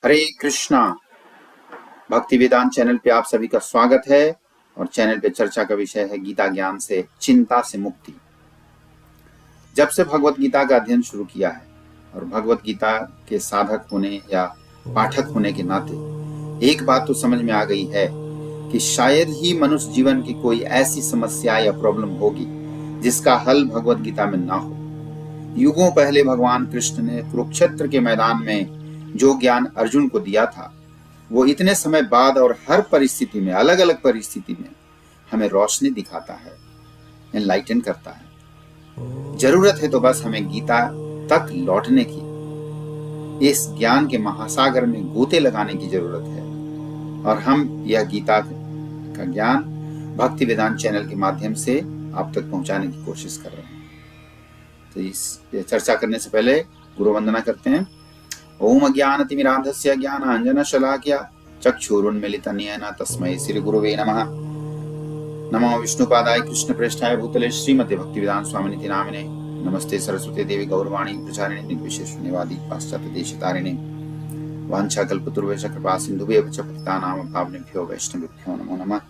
हरे कृष्णा। भक्ति वेदांत चैनल पे आप सभी का स्वागत है। और चैनल पे चर्चा का विषय है गीता ज्ञान से चिंता से मुक्ति। जब से भगवत गीता का अध्ययन शुरू किया है और भगवत गीता के साधक होने या पाठक होने के नाते एक बात तो समझ में आ गई है कि शायद ही मनुष्य जीवन की कोई ऐसी समस्या या प्रॉब्लम होगी जिसका हल भगवत गीता में ना हो। युगों पहले भगवान कृष्ण ने कुरुक्षेत्र के मैदान में जो ज्ञान अर्जुन को दिया था वो इतने समय बाद और हर परिस्थिति में, अलग अलग परिस्थिति में हमें रोशनी दिखाता है, एनलाइटन करता है। जरूरत है तो बस हमें गीता तक लौटने की, इस ज्ञान के महासागर में गोते लगाने की जरूरत है। और हम यह गीता का ज्ञान भक्ति वेदांत चैनल के माध्यम से आप तक पहुंचाने की कोशिश कर रहे हैं। तो इस चर्चा करने से पहले गुरु वंदना करते हैं। ओम अज्ञानतिमिरान्धस्य ज्ञानाञ्जनशलाकया चक्षुरुन्मीलितं तस्मै श्री गुरुवे नमः। नमो विष्णुपादाय कृष्णप्रेष्ठाय भूतले श्रीमते भक्तिवेदांत स्वामिनिति नामिने। नमस्ते सरस्वती देवी गौरवाणी प्रचारिणे निर्विशेष शून्यवादी पाश्चात्य देशतारिणे। वाञ्छाकल्पतरुभ्यश्च कृपा सिन्धुभ्यः च पतितानां पावनेभ्यो वैष्णवेभ्यो नमो नमः।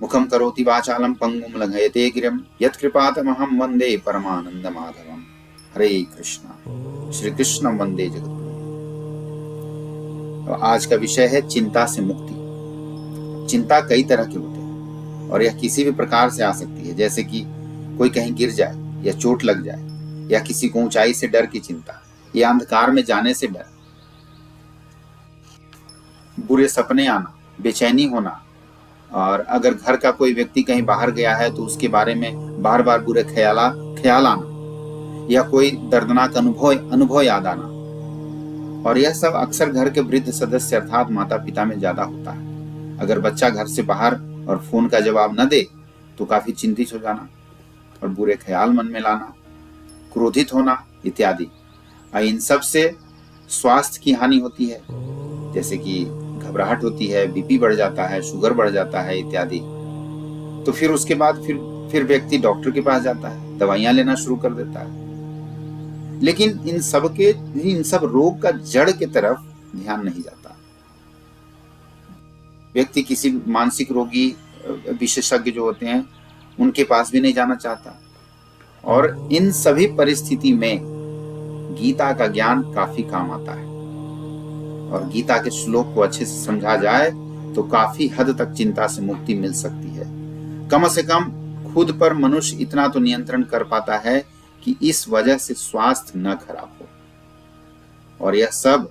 मुखं करोति वाचालं पंगुं लंघयते गिरिं यत्कृपातमहं वन्दे परमानन्दमाधवम्। हरे कृष्णा। श्री कृष्ण वंदे जगद्गुरु। तो आज का विषय है चिंता से मुक्ति। चिंता कई तरह के होते हैं और यह किसी भी प्रकार से आ सकती है, जैसे कि कोई कहीं गिर जाए या चोट लग जाए, या किसी को ऊंचाई से डर की चिंता, या अंधकार में जाने से डर, बुरे सपने आना, बेचैनी होना, और अगर घर का कोई व्यक्ति कहीं बाहर गया है तो उसके बारे में बार बार बुरे ख्याल आना, या कोई दर्दनाक अनुभव याद आना। और यह सब अक्सर घर के वृद्ध सदस्य अर्थात माता पिता में ज्यादा होता है। अगर बच्चा घर से बाहर और फोन का जवाब न दे तो काफी चिंतित हो जाना और बुरे ख्याल मन में लाना, क्रोधित होना इत्यादि। इन सब से स्वास्थ्य की हानि होती है, जैसे कि घबराहट होती है, बीपी बढ़ जाता है, शुगर बढ़ जाता है इत्यादि। तो फिर उसके बाद फिर व्यक्ति डॉक्टर के पास जाता है, दवाइयां लेना शुरू कर देता है। लेकिन इन सब रोग का जड़ की तरफ ध्यान नहीं जाता। व्यक्ति किसी मानसिक रोगी विशेषज्ञ जो होते हैं उनके पास भी नहीं जाना चाहता। और इन सभी परिस्थिति में गीता का ज्ञान काफी काम आता है। और गीता के श्लोक को अच्छे से समझा जाए तो काफी हद तक चिंता से मुक्ति मिल सकती है। कम से कम खुद पर मनुष्य इतना तो नियंत्रण कर पाता है कि इस वजह से स्वास्थ्य न खराब हो। और यह सब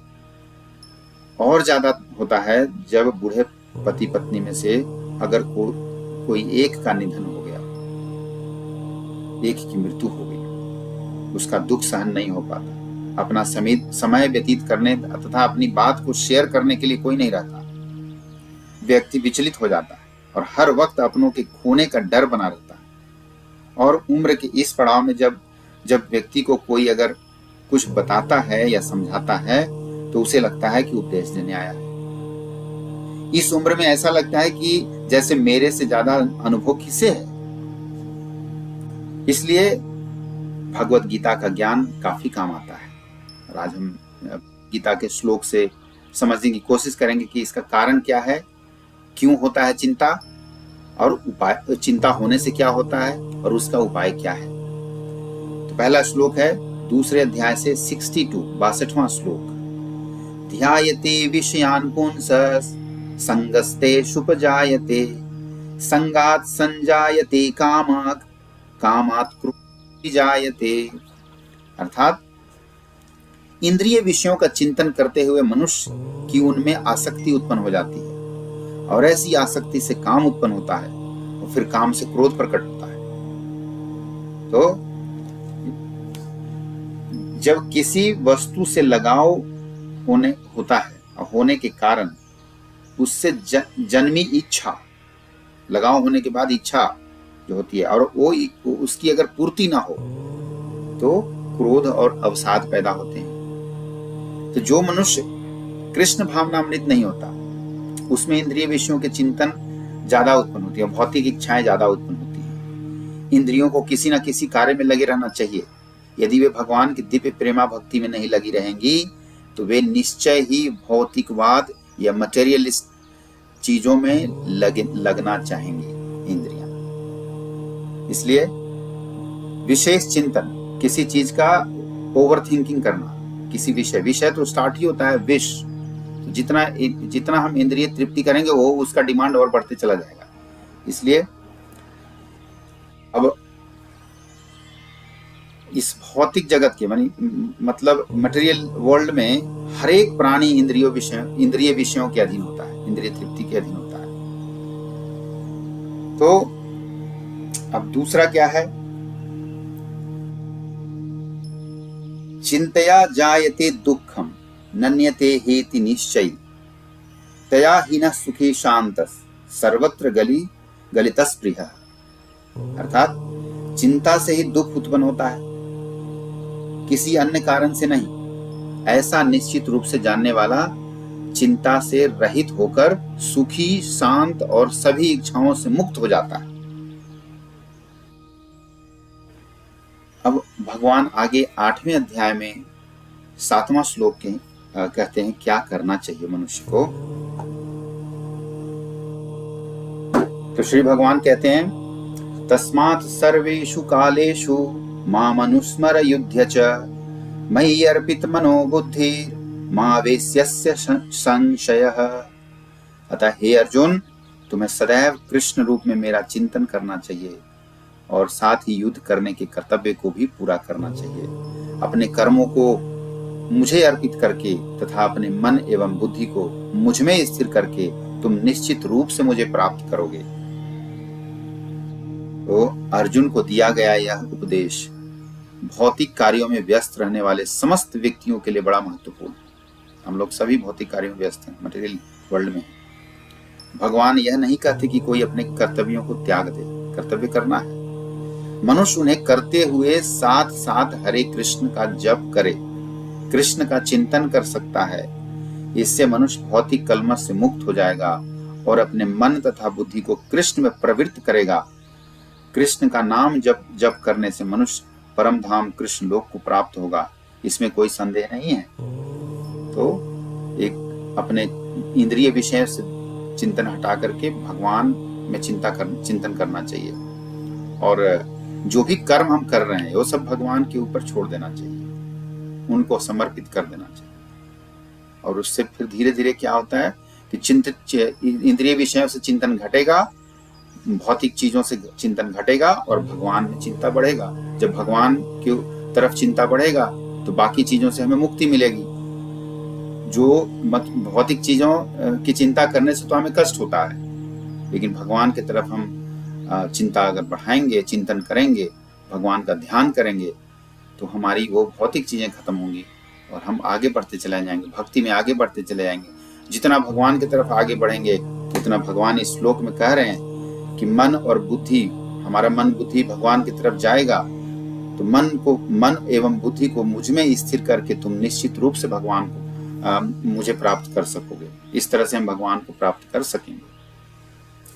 और ज्यादा होता है जब बूढ़े पति पत्नी में से अगर कोई एक का निधन हो गया, एक की मृत्यु हो गई, उसका दुख सहन नहीं हो पाता, अपना समय व्यतीत करने तथा अपनी बात को शेयर करने के लिए कोई नहीं रहता, व्यक्ति विचलित हो जाता है और हर वक्त अपनों के खोने का डर बना रहता है। और उम्र के इस पड़ाव में जब व्यक्ति को कोई अगर कुछ बताता है या समझाता है तो उसे लगता है कि उपदेश देने आया है। इस उम्र में ऐसा लगता है कि जैसे मेरे से ज्यादा अनुभव किसे है। इसलिए भगवत गीता का ज्ञान काफी काम आता है। और आज हम गीता के श्लोक से समझने की कोशिश करेंगे कि इसका कारण क्या है, क्यों होता है चिंता, और उपाय, चिंता होने से क्या होता है और उसका उपाय क्या है। तो पहला श्लोक है दूसरे अध्याय से 62वां श्लोक। ध्यायते विषयान् पुंसः संगस्तेषुपजायते संगात् संजायते कामात् क्रोधो जायते। अर्थात इंद्रिय विषयों का चिंतन करते हुए मनुष्य की उनमें आसक्ति उत्पन्न हो जाती है और ऐसी आसक्ति से काम उत्पन्न होता है और फिर काम से क्रोध प्रकट होता है। तो जब किसी वस्तु से लगाव होता है और होने के कारण उससे जन्मी इच्छा, लगाव होने के बाद इच्छा जो होती है और वो उसकी अगर पूर्ति ना हो तो क्रोध और अवसाद पैदा होते हैं। तो जो मनुष्य कृष्ण भावनामृत नहीं होता उसमें इंद्रिय विषयों के चिंतन ज्यादा उत्पन्न होती है, भौतिक इच्छाएं ज्यादा उत्पन्न होती है। इंद्रियों को किसी न किसी कार्य में लगे रहना चाहिए। यदि वे भगवान की दिव्य प्रेमा भक्ति में नहीं लगी रहेंगी तो वे निश्चय ही भौतिकवाद या मटेरियलिस्ट चीजों में लगना चाहेंगे इंद्रियां। इसलिए विशेष चिंतन, किसी चीज का ओवर थिंकिंग करना, किसी विषय तो स्टार्ट ही होता है विश, तो जितना हम इंद्रिय तृप्ति करेंगे वो उसका डिमांड और बढ़ते चला जाएगा। इसलिए अब इस भौतिक जगत के मतलब मटेरियल वर्ल्ड में हर एक प्राणी इंद्रिय विषयों के अधीन होता है, इंद्रिय तृप्ति के अधीन होता है। तो अब दूसरा क्या है, चिंतया जायते दुखम नन्यते हेति निश्चय तया हीन सुखी शांत सर्वत्र गलितस्पृह। अर्थात चिंता से ही दुख उत्पन्न होता है, किसी अन्य कारण से नहीं। ऐसा निश्चित रूप से जानने वाला चिंता से रहित होकर सुखी, शांत और सभी इच्छाओं से मुक्त हो जाता है। अब भगवान आगे 8वें अध्याय में 7वां श्लोक के कहते हैं क्या करना चाहिए मनुष्य को। तो श्री भगवान कहते हैं, तस्मात् सर्वेषु कालेषु मामनुस्मर युध्य च मयि अर्पित मनो बुद्धि मावेश्यस्य संशयः। अतः हे अर्जुन, तुम्हें सदैव कृष्ण रूप में मेरा चिंतन करना चाहिए और साथ ही युद्ध करने के कर्तव्य को भी पूरा करना चाहिए। अपने कर्मों को मुझे अर्पित करके तथा अपने मन एवं बुद्धि को मुझ में स्थिर करके तुम निश्चित रूप से मुझे प्राप्त करोगे। तो अर्जुन को दिया गया यह उपदेश भौतिक कार्यों में व्यस्त रहने वाले समस्त व्यक्तियों के लिए बड़ा महत्वपूर्ण है। हम लोग सभी भौतिक कार्यों में व्यस्त हैं, मटेरियल वर्ल्ड में। भगवान यह नहीं कहते कि कोई अपने कर्तव्यों को त्याग दे, कर्तव्य करना है। मनुष्य उन्हें करते हुए साथ साथ हरे कृष्ण का जप करे, कृष्ण का चिंतन कर सकता है। इससे मनुष्य भौतिक कलमश से मुक्त हो जाएगा और अपने मन तथा बुद्धि को कृष्ण में प्रवृत्त करेगा। कृष्ण का नाम जप करने से मनुष्य परम धाम कृष्ण लोक को प्राप्त होगा, इसमें कोई संदेह नहीं है। तो एक अपने इंद्रिय विषय से चिंतन हटा करके भगवान में चिंतन करना चाहिए और जो भी कर्म हम कर रहे हैं वो सब भगवान के ऊपर छोड़ देना चाहिए, उनको समर्पित कर देना चाहिए। और उससे फिर धीरे धीरे क्या होता है कि इंद्रिय विषयों से चिंतन घटेगा, भौतिक चीजों से चिंतन घटेगा और भगवान में चिंता बढ़ेगा। जब भगवान की तरफ चिंता बढ़ेगा तो बाकी चीजों से हमें मुक्ति मिलेगी। जो भौतिक चीजों की चिंता करने से तो हमें कष्ट होता है, लेकिन भगवान की तरफ हम चिंता अगर बढ़ाएंगे, चिंतन करेंगे, भगवान का ध्यान करेंगे तो हमारी वो भौतिक चीजें खत्म होंगी और हम आगे बढ़ते चले जाएंगे, भक्ति में आगे बढ़ते चले जाएंगे। जितना भगवान की तरफ आगे बढ़ेंगे उतना भगवान इस श्लोक में कह रहे हैं कि मन और बुद्धि, हमारा मन बुद्धि भगवान की तरफ जाएगा तो मन एवं बुद्धि को मुझ में स्थिर करके तुम निश्चित रूप से भगवान को मुझे प्राप्त कर सकोगे। इस तरह से हम भगवान को प्राप्त कर सकेंगे।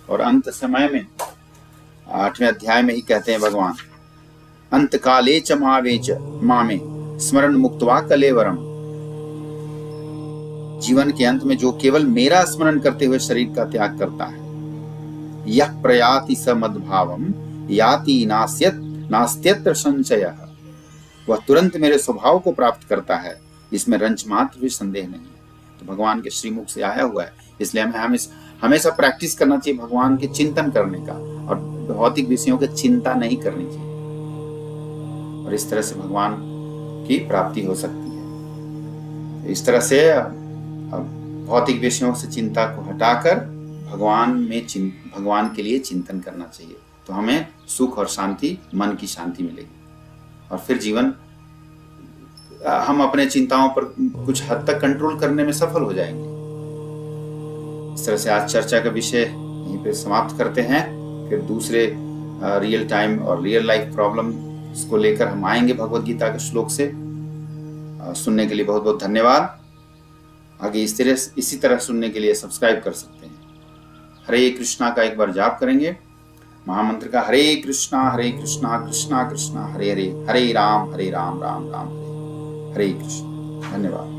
और अंत समय में 8वें अध्याय में ही कहते हैं भगवान, अंत काले च मामे स्मरण मुक्त्वा कलेवरम। जीवन के अंत में जो केवल मेरा स्मरण करते हुए शरीर का त्याग करता है, यह प्रयाति स मद्भावम याति नास्त्यत्र संशयः, वह तुरंत मेरे स्वभाव को प्राप्त करता है, इसमें रंच मात्र भी संदेह नहीं है। तो भगवान के श्रीमुख से आया हुआ है, इसलिए हमें हमेशा प्रैक्टिस करना चाहिए भगवान के चिंतन करने का और भौतिक विषयों की चिंता नहीं करनी चाहिए, और इस तरह से भगवान की प्राप्ति हो सकती है। इस तरह से भौतिक विषयों से चिंता को हटाकर भगवान के लिए चिंतन करना चाहिए, तो हमें सुख और शांति, मन की शांति मिलेगी और फिर जीवन हम अपने चिंताओं पर कुछ हद तक कंट्रोल करने में सफल हो जाएंगे। इस तरह से आज चर्चा का विषय यहीं पे समाप्त करते हैं। फिर दूसरे रियल टाइम और रियल लाइफ प्रॉब्लम को लेकर हम आएंगे भगवद गीता के श्लोक से। सुनने के लिए बहुत बहुत धन्यवाद। आगे इसी तरह सुनने के लिए सब्सक्राइब कर सकते हैं। हरे कृष्णा का एक बार जाप करेंगे, महामंत्र का हरे कृष्णा कृष्णा कृष्णा हरे हरे, हरे राम राम राम हरे हरे कृष्ण। धन्यवाद।